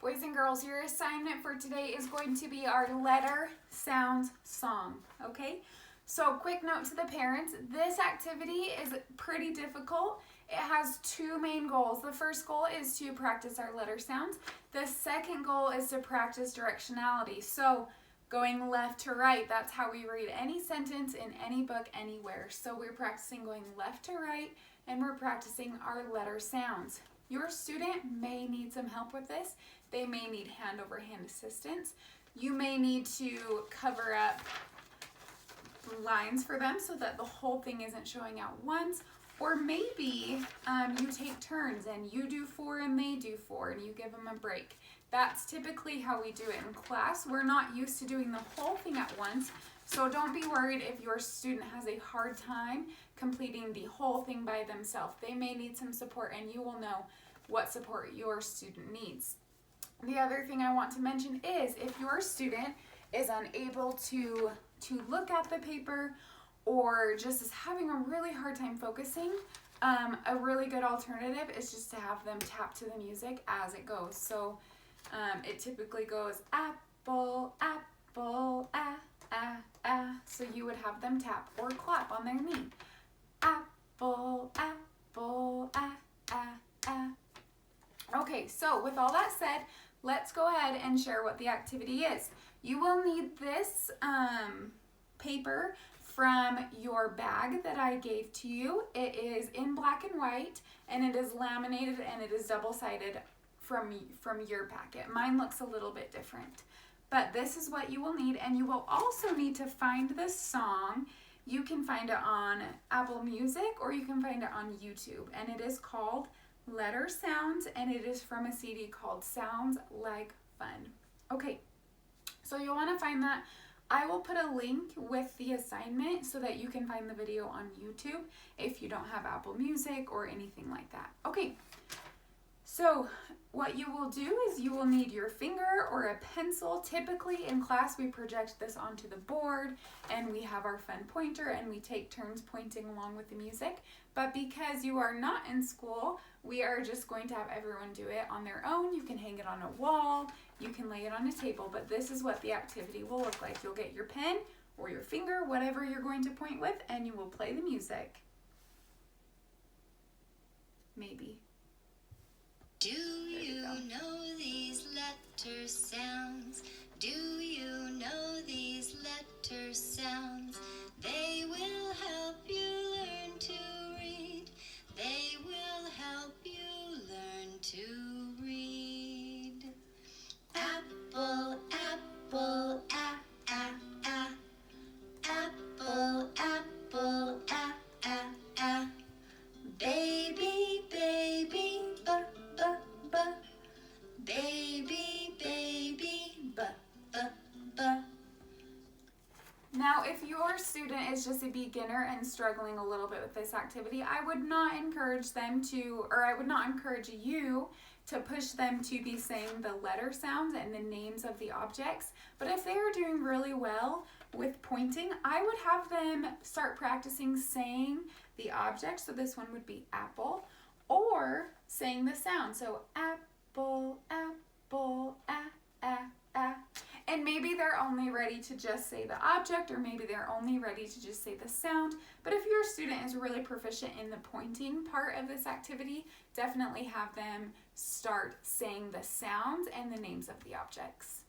Boys and girls, your assignment for today is going to be our letter sounds song, okay? So quick note to the parents, this activity is pretty difficult. It has two main goals. The first goal is to practice our letter sounds. The second goal is to practice directionality. So going left to right, that's how we read any sentence in any book anywhere. So we're practicing going left to right and we're practicing our letter sounds. Your student may need some help with this. They may need hand over hand assistance. You may need to cover up lines for them so that the whole thing isn't showing out once. Or maybe you take turns and you do 4 and they do 4 and you give them a break. That's typically how we do it in class. We're not used to doing the whole thing at once, so don't be worried if your student has a hard time completing the whole thing by themselves. They may need some support and you will know what support your student needs. The other thing I want to mention is if your student is unable to look at the paper or just is having a really hard time focusing, a really good alternative is just to have them tap to the music as it goes. So it typically goes apple, apple, ah, ah, ah. So you would have them tap or clap on their knee. Apple, apple, ah, ah, ah. Okay, so with all that said, let's go ahead and share what the activity is. You will need this paper from your bag that I gave to you. It is in black and white and it is laminated and it is double-sided from your packet. Mine looks a little bit different, but this is what you will need, and you will also need to find the song. You can find it on Apple Music or you can find it on YouTube, and it is called Letter Sounds and it is from a CD called Sounds Like Fun. Okay, so you'll want to find that. I will put a link with the assignment so that you can find the video on YouTube if you don't have Apple Music or anything like that. Okay, so what you will do is you will need your finger or a pencil. Typically in class we project this onto the board and we have our fun pointer and we take turns pointing along with the music. But because you are not in school, we are just going to have everyone do it on their own. You can hang it on a wall, you can lay it on a table, but this is what the activity will look like. You'll get your pen or your finger, whatever you're going to point with, and you will play the music. Maybe. Do you know these letter sounds? Do you know these letter sounds? They will help you learn to read. They will help you learn to read. Apple, apple, ah, ah, ah. Apple, apple, ah, ah, ah. Baby, baby, ba, ba, ba. Baby, baby, ba, ba, ba. Now, if your student is just a beginner and struggling a little bit with this activity, I would not encourage them to, or I would not encourage you to push them to be saying the letter sounds and the names of the objects. But if they are doing really well with pointing, I would have them start practicing saying the object. So this one would be apple, or saying the sound. So apple, apple, ah, ah, ah. And maybe they're only ready to just say the object, or maybe they're only ready to just say the sound. But if your student is really proficient in the pointing part of this activity, definitely have them start saying the sounds and the names of the objects.